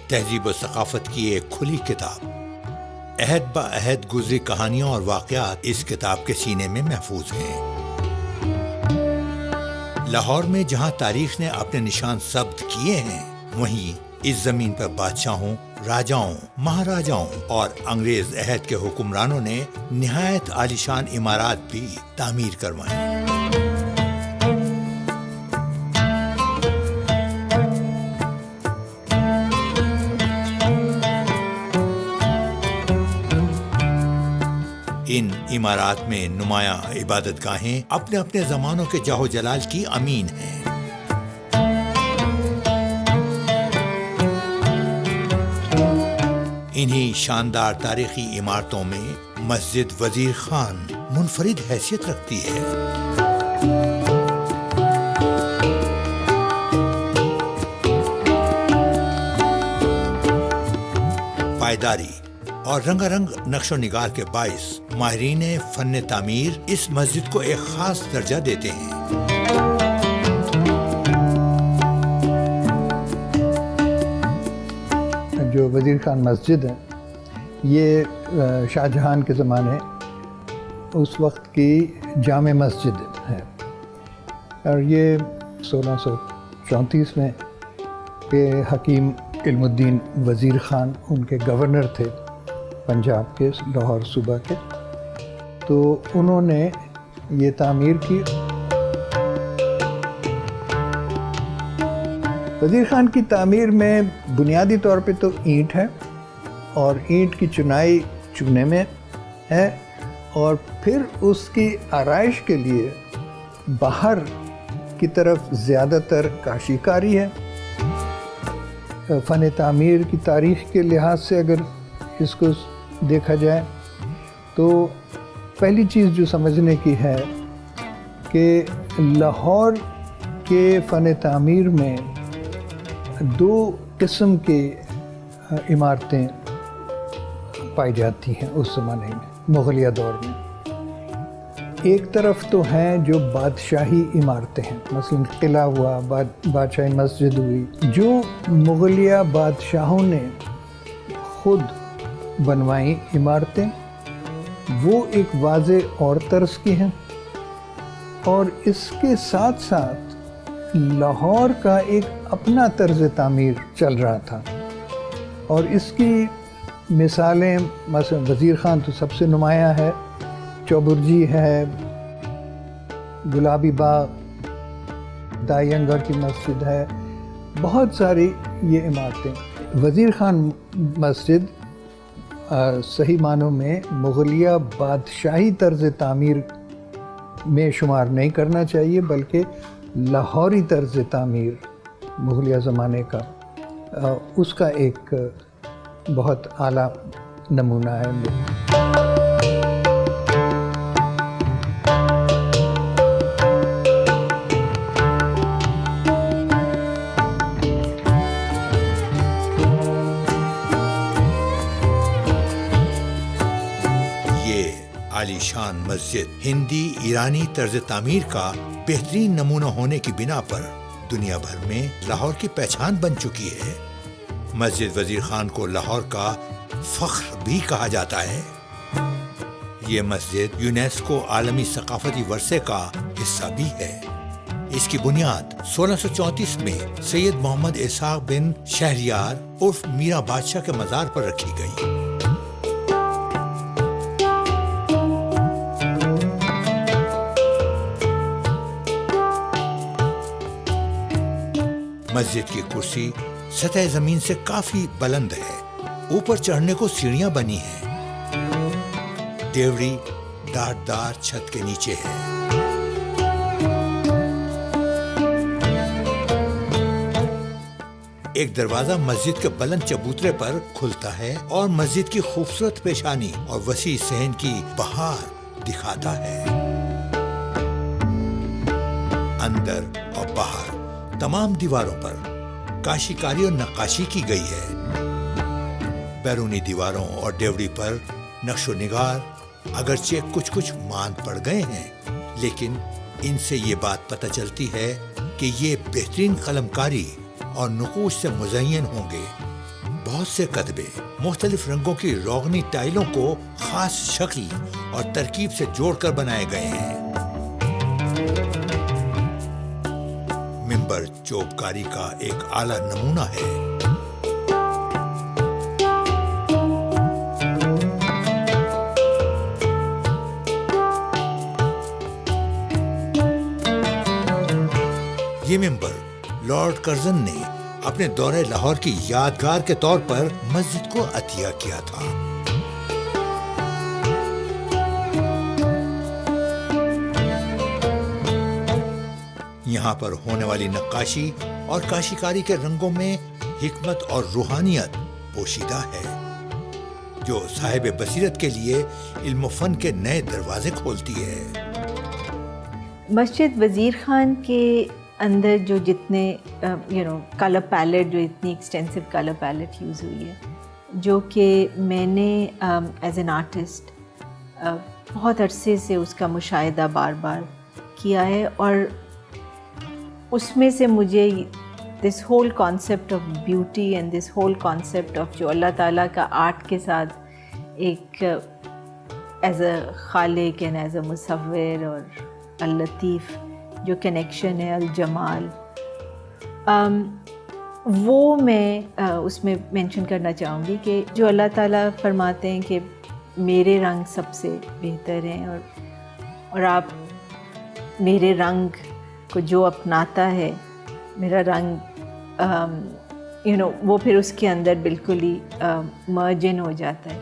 تہذیب و ثقافت کی ایک کھلی کتاب. عہد با عہد گزری کہانیاں اور واقعات اس کتاب کے سینے میں محفوظ ہیں. لاہور میں جہاں تاریخ نے اپنے نشان ثبت کیے ہیں، وہیں اس زمین پر بادشاہوں، راجاؤں، مہاراجاؤں اور انگریز عہد کے حکمرانوں نے نہایت عالیشان عمارات بھی تعمیر کروائیں. ان عمارات میں نمایاں عبادت گاہیں اپنے اپنے زمانوں کے جاہ و جلال کی امین ہیں. انہی شاندار تاریخی عمارتوں میں مسجد وزیر خان منفرد حیثیت رکھتی ہے. پائیداری اور رنگا رنگ نقش و نگار کے باعث ماہرین فن تعمیر اس مسجد کو ایک خاص درجہ دیتے ہیں. جو وزیر خان مسجد ہے، یہ شاہ جہان کے زمانے اس وقت کی جامع مسجد ہے، اور یہ 1634 میں کہ حکیم علم الدین وزیر خان ان کے گورنر تھے پنجاب کے، لاہور صوبہ کے، تو انہوں نے یہ تعمیر کی. وزیر خان کی تعمیر میں بنیادی طور پہ تو اینٹ ہے، اور اینٹ کی چنائی چونے میں ہے، اور پھر اس کی آرائش کے لیے باہر کی طرف زیادہ تر کاشی کاری ہے. فن تعمیر کی تاریخ کے لحاظ سے اگر اس کو دیکھا جائے تو پہلی چیز جو سمجھنے کی ہے کہ لاہور کے فن تعمیر میں دو قسم کے عمارتیں پائی جاتی ہیں اس زمانے میں، مغلیہ دور میں. ایک طرف تو ہیں جو بادشاہی عمارتیں ہیں، مثلا قلعہ ہوا، بادشاہی مسجد ہوئی، جو مغلیہ بادشاہوں نے خود بنوائی عمارتیں، وہ ایک واضح اور طرز کی ہیں. اور اس کے ساتھ ساتھ لاہور کا ایک اپنا طرز تعمیر چل رہا تھا، اور اس کی مثالیں مثلا وزیر خان تو سب سے نمایاں ہے، چوبرجی ہے، گلابی باغ، دائی انگھر کی مسجد ہے، بہت ساری یہ عمارتیں. وزیر خان مسجد صحیح معنوں میں مغلیہ بادشاہی طرز تعمیر میں شمار نہیں کرنا چاہیے، بلکہ لاہوری طرز تعمیر مغلیہ زمانے کا اس کا ایک بہت اعلیٰ نمونہ ہے. عالی شان مسجد ہندی ایرانی طرز تعمیر کا بہترین نمونہ ہونے کی بنا پر دنیا بھر میں لاہور کی پہچان بن چکی ہے. مسجد وزیر خان کو لاہور کا فخر بھی کہا جاتا ہے. یہ مسجد یونیسکو عالمی ثقافتی ورثے کا حصہ بھی ہے. اس کی بنیاد 1634 میں سید محمد اسحاق بن شہریار عرف میرا بادشاہ کے مزار پر رکھی گئی. مسجد کی کرسی سطح زمین سے کافی بلند ہے. اوپر چڑھنے کو سیڑھیاں بنی ہیں. دیوڑی ڈاٹ دار چھت کے نیچے ہے. ایک دروازہ مسجد کے بلند چبوترے پر کھلتا ہے اور مسجد کی خوبصورت پیشانی اور وسیع صحن کی بہار دکھاتا ہے. اندر اور باہر تمام دیواروں پر کاشی کاری اور نقاشی کی گئی ہے. بیرونی دیواروں اور ڈیوڑی پر نقش و نگار اگرچہ کچھ ماند پڑ گئے ہیں، لیکن ان سے یہ بات پتہ چلتی ہے کہ یہ بہترین قلم کاری اور نقوش سے مزین ہوں گے. بہت سے کتبے مختلف رنگوں کی روغنی ٹائلوں کو خاص شکل اور ترکیب سے جوڑ کر بنائے گئے ہیں۔ ممبر چوب کاری کا ایک اعلیٰ نمونہ ہے۔ یہ ممبر لارڈ کرزن نے اپنے دورہ لاہور کی یادگار کے طور پر مسجد کو عطیہ کیا تھا۔ یہاں پر ہونے والی نقاشی اور کاشیکاری کے رنگوں میں حکمت اور روحانیت پوشیدہ ہے، جو صاحب بصیرت کے لیے علم و فن کے نئے دروازے کھولتی ہے۔ مسجد وزیر خان کے اندر جو جتنے کلر پیلٹ، جو اتنی ایکسٹینسو کلر پیلٹ یوز ہوئی ہے، جو کہ میں نے ایز این آرٹسٹ بہت عرصے سے اس کا مشاہدہ بار بار کیا ہے، اور اس میں سے مجھے this whole concept of beauty and this whole concept of جو اللہ تعالیٰ کا آرٹ کے ساتھ ایک ایز اے خالق اینڈ ایز اے مصور اور اللطیف جو کنیکشن ہے، الجمال، وہ میں اس میں مینشن کرنا چاہوں گی کہ جو اللہ تعالیٰ فرماتے ہیں کہ میرے رنگ سب سے بہتر ہیں، اور آپ میرے رنگ کو جو اپناتا ہے، میرا رنگ وہ پھر اس کے اندر بالکل ہی مرجن ہو جاتا ہے۔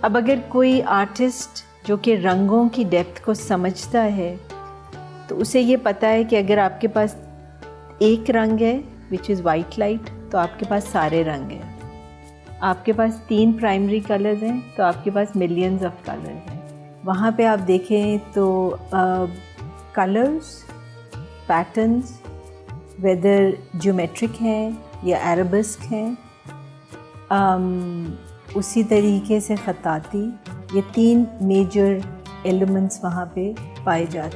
اب اگر کوئی آرٹسٹ جو کہ رنگوں کی ڈیپتھ کو سمجھتا ہے تو اسے یہ پتہ ہے کہ اگر آپ کے پاس ایک رنگ ہے وچ از وائٹ لائٹ، تو آپ کے پاس سارے رنگ ہیں۔ آپ کے پاس 3 پرائمری کلرز ہیں تو آپ کے پاس ملینز آف کلرز ہیں۔ وہاں پہ آپ دیکھیں تو کلرز، پیٹرنز، ویدر جیومیٹرک ہیں یا عربسک ہیں، اسی طریقے سے خطاطی، یہ 3 میجر ایلیمنٹس وہاں پہ پائے جاتے ہیں۔